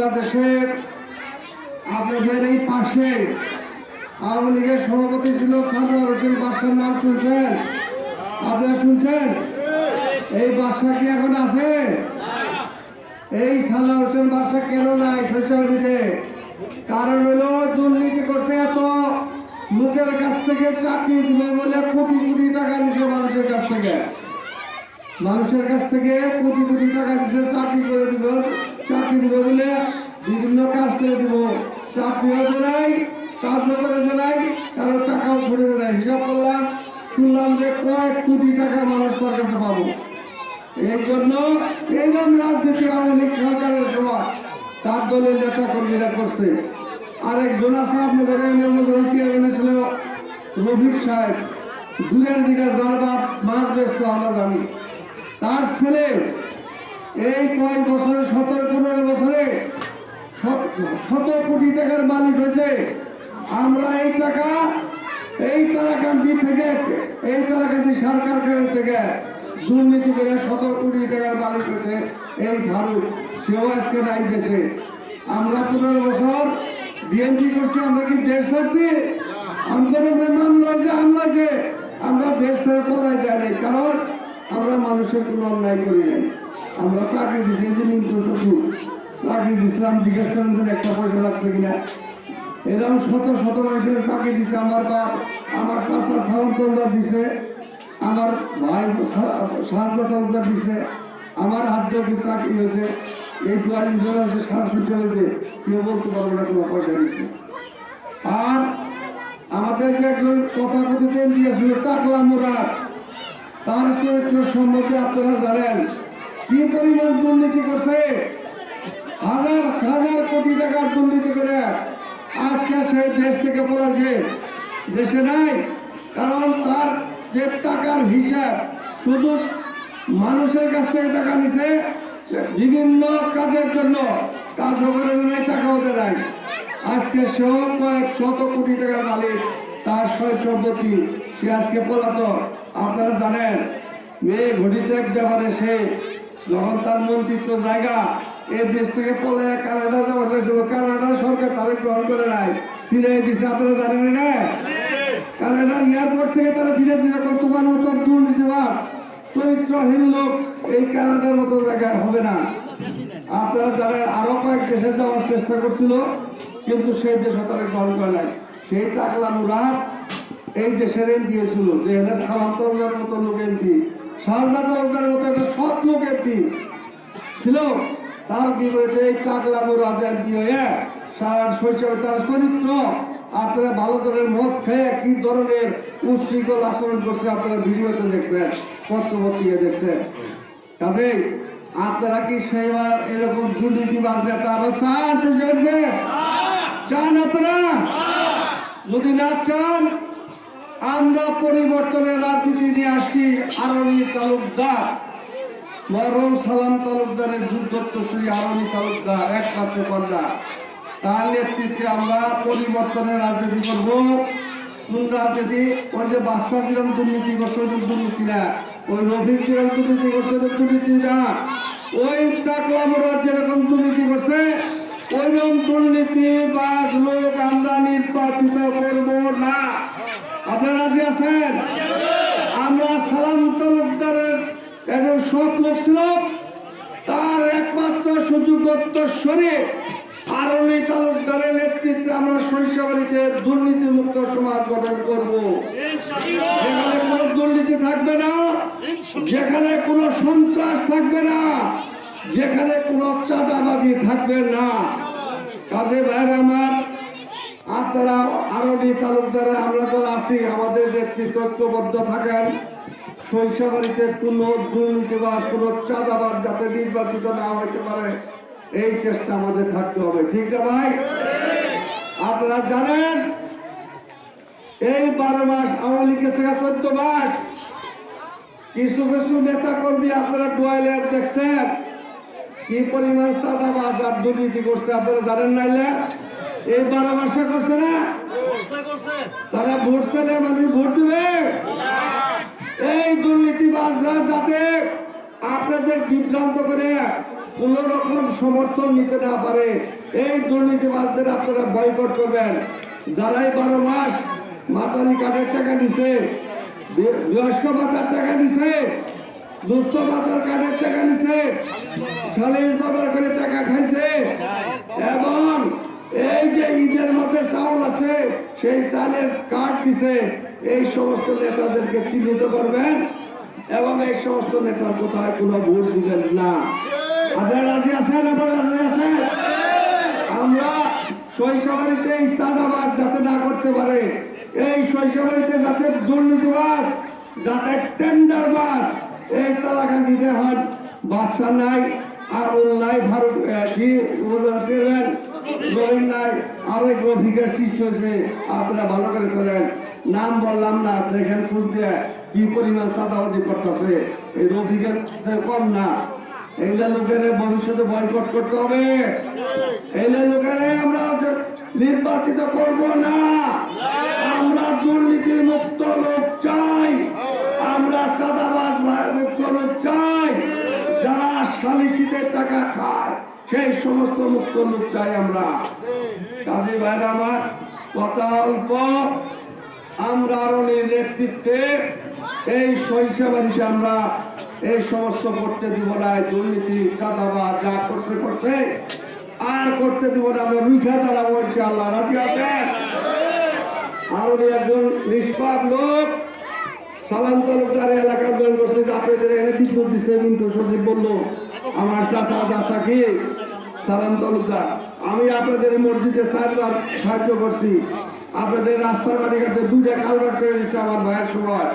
বাংলাদেশের আপনাদের এই পাশে আওয়ামী লীগের সভাপতি ছিল সারওয়ার হোসেন বাদশার নাম শুনছেন? আপনারা শুনছেন? এই বাদশা কি এখন আছে? এই সারওয়ার হোসেন বাদশা কেন নাই শৈশবাড়িতে? কারণ হলো দুর্নীতি করছে, এত লোকের কাছ থেকে চাকরি দিবে বলে কোটি কোটি টাকা নিছে মানুষের কাছ থেকে। মানুষের কাছ থেকে কোটি কোটি টাকা নিছে চাকরি করে দিব, চাকরি দিব বলে বিভিন্ন কাজ করে দিব। চাকরিও দেয়, কাজও করে দেয়, কারো টাকাও ঘুরে দেয়। হিসাব করলাম, শুনলাম যে কয়েক কোটি টাকা মানুষ তার কাছে পাবো। এই জন্য এইরকম রাজনীতি আওয়ামী লীগ সরকারের সময় তার দলের নেতা কর্মীরা করছে। আরেকজন আছে আপনাদের চেয়ারম্যান ছিল রফিক সাহেব, দুরের বিঘা যার বাপ মাছ ব্যস্ত আমরা জানি। তার ছেলে এই কয়েক বছরে 17-15 বছরে 100 কোটি টাকার মালিক হয়েছে। আমরা এই টাকা এই তারাকান্দি থেকে, এই তারাকান্দি সরকার থেকে দুর্নীতি করে 100 কোটি টাকার মালিক হয়েছে এই ফারুক। সেও আজকে নাই দেশে। আমরা 15 বছর বিএনপি করছি, আমরা কি দেশ ছাড়ছি? আমাদের মামলা যে আমলা যে আমরা দেশ ছেড়ে পলায় যাই নাই, কারণ আমরা মানুষের কোনো অন্যায় করি নাই। আমরা চাকরি দিচ্ছি, শুধু চাকরি দিছিলাম, জিজ্ঞেস করেন যে একটা পয়সা লাগছে কিনা। এরকম শত শত মানুষের চাকরি দিছে। আমার বাপ, আমার চাচা সালাম তলদার দিছে, আমার ভাই শাহাদা তলদার দিছে, আমার হাত দিয়ে চাকরি হয়েছে। এই 42 জন আছে 67 কেউ বলতে পারবে না কোনো পয়সা দিচ্ছে। আর আমাদের যে একজন তথাকথিত এমপি ছিল টাকলা মুরাদ, তার চরিত্র সম্বন্ধে আপনারা জানেন কি পরিমাণ দুর্নীতি করছে। হাজার হাজার কোটি টাকার দুর্নীতি করে আজকে সে দেশ থেকে বলেছে, দেশে নাই। কারণ তার যে টাকার হিসাব, শুধু মানুষের কাছ থেকে টাকা নিছে বিভিন্ন কাজের জন্য, কাজ করে নাই, টাকাও দেয়। আজকে সেও কয়েক শত কোটি টাকার মালিক, তার সম্পত্তি, সে আজকে পলাতক। আপনারা জানেন মেয়ে ঘটিতে এক ব্যাপারে সে যখন তার মন্ত্রিত্ব জায়গা এই দেশ থেকে পলে কানাডা যাওয়ার চাইছিল, কানাডার সরকার তারা গ্রহণ করে নাই, ফিরে দিছে। আপনারা জানেন না? কানাডার এয়ারপোর্ট থেকে তারা ফিরে দিছে। তোমার মতো দুর্নীতিবাজ চরিত্রহীন লোক এই কানাডার মতো জায়গায় হবে না। আপনারা জানেন আরো কয়েক দেশে যাওয়ার চেষ্টা করছিল, কিন্তু সেই দেশও তারা গ্রহণ করে নাই। সেই টাকলা মুরাদ এই দেশের এমপি হয়েছিল, যে সালাম তলদার মতো লোক এমপি, শাহাদা তলদার মতো একটা সৎ লোক এমপি ছিল। তার বিপরীতে এই টাকলা মুরাদ এমপি হয়ে সারা শৈশবে তার চরিত্র, আপনারা ভালো ধরনের মদ খেয়ে কি ধরনের উশৃঙ্খল আচরণ করছে আপনারা ভিডিওতে দেখছেন, পত্রপত্রিকা দেখছেন। কাজেই আপনারা কি সেইবার এরকম দুর্নীতিবাজ নেতা আরো চান? চান আপনারা? যদি না চান, আমরা পরিবর্তনের রাজনীতি নিয়ে আসি। আরনি তালুকদার, মরম সালাম তালুকদারের যুদ্ধোত্তরসূরি আরনি তালুকদার একমাত্র কন্যা, তার নেতৃত্বে আমরা পরিবর্তনের রাজনীতি করবো। কোন রাজনীতি? ওই যে বাদশা যেরকম দুর্নীতি করছে ওই দুর্নীতি না, ওই রফিক যেরকম দুর্নীতি করছে দুর্নীতি না, ওই টাকলা মুরাদ যেরকম দুর্নীতি করছে ওইরকম দুর্নীতিবাজ লোক আমরা নির্বাচিত করব না। আপনারা রাজি আছেন? আমরা সালাম তালুকদারের একজন সৎ লোক ছিল, তার একমাত্র সুযোগ্যত্তরী আরনি তালুকদারের নেতৃত্বে আমরা শৈশবাড়িতে দুর্নীতি মুক্ত সমাজ গঠন করব। যেখানে কোনো দুর্নীতি থাকবে না, যেখানে কোনো সন্ত্রাস থাকবে না, যেখানে কোনো চাঁদাবাজি থাকবে না। কাজে ভাইয়ের আমার, আপনারা আরনি তালুকদারে আমরা যারা আছি আমাদের নেতৃত্ব ঐক্যবদ্ধ থাকেন। শৈশবাড়িতে কোনো দুর্নীতিবাজ, কোনো চাঁদাবাজ যাতে নির্বাচিত না হইতে পারে, এই চেষ্টা আমাদের থাকতে হবে। ঠিক না ভাই? আপনারা জানেন এই 12 মাস আওয়ামী লীগের 14 মাস কিছু কিছু নেতা কর্মী আপনারা ডুয়াইলের দেখছেন কি পরিমাণ চাঁদাবাজ আর দুর্নীতি করছে। আপনারা জানেন নাইলে এই 12 মাসে করছে না? তারা ভোট চাইলে মানুষ ভোট দেবে। এই দুর্নীতিবাজরা যাতে আপনাদের বিভ্রান্ত করে কোন রকম সমর্থন নিতে না পারে এই দুর্নীতিবাজদের আপনারা বয়কট করবেন। যারাই 12 মাস মাতারি কার্ডের টাকা নিছে, বয়স্ক ভাতার টাকা নিছে, দুস্থ ভাতার কার্ডের টাকা নিছে, সালিশ দরবার করে টাকা খাইছে, এবং এই যে ঈদের মধ্যে চাউল আছে সেই চালের কার্ড দিছে, এই সমস্ত নেতাদেরকে চিহ্নিত করবেন এবং এই সমস্ত নেতার কোথায় কোনো ভোট দিবেন না। আপনারা রাজি আছেন? আপনারা রাজি আছেন? আমরা শৈশবাড়িতে এই চাঁদাবাজ যাতে না করতে পারে, এই শৈশবাড়িতে যাতে দুর্নীতিবাজ, যাতে টেন্ডারবাজ, এই তালাকান্দিতে হয় বাদশা নাই, আবুল নাই, ভারত কি বলেছিলেন রবীন নাই, আরেক রফিকের সৃষ্টি হয়েছে। আপনারা ভালো করে চলেন, নাম বললাম না, দেখেন খুঁজ দিয়ে কি পরিমাণ চাঁদাবাজি করতেছে। এই রফিকের কম না। এইগুলা লোকের ভবিষ্যতে বয়কট করতে হবে। এইগুলা লোকের আমরা নির্বাচিত করব না। আমরা দুর্নীতি মুক্ত লোক চাই, আমরা চাঁদাবাজ মুক্ত লোক চাই, যারা সালিসিদের টাকা খায় সেই সমস্ত মুক্ত লোক চাই আমরা। কাজী ভাইরা আমার, কথা অল্প, আমরা আরো নেতৃত্বে এই সরিষাবাড়িতে আমরা এই সমস্ত করতে দিব না। দুর্নীতি চাঁদাবাজ যা করছে আর করতে দিব না। আমরা রুখা দাঁড়াবো ইনশাআল্লাহ। রাজি আছেন? আরো একজন নিষ্পাপ লোক সালাম তালুকদার এলাকার উন্নয়ন করছে, যে আপনাদের এখানে বিদ্যুৎ দিচ্ছে, মিন্টু সচিব বললো আমার চাচা কি সালাম তালুকদার, আমি আপনাদের মসজিদে 4 বার সাহায্য করছি, আপনাদের রাস্তার মাটি কাটতে 2টা কালভার্ট করে দিচ্ছে আমার ভাইয়ের সময়।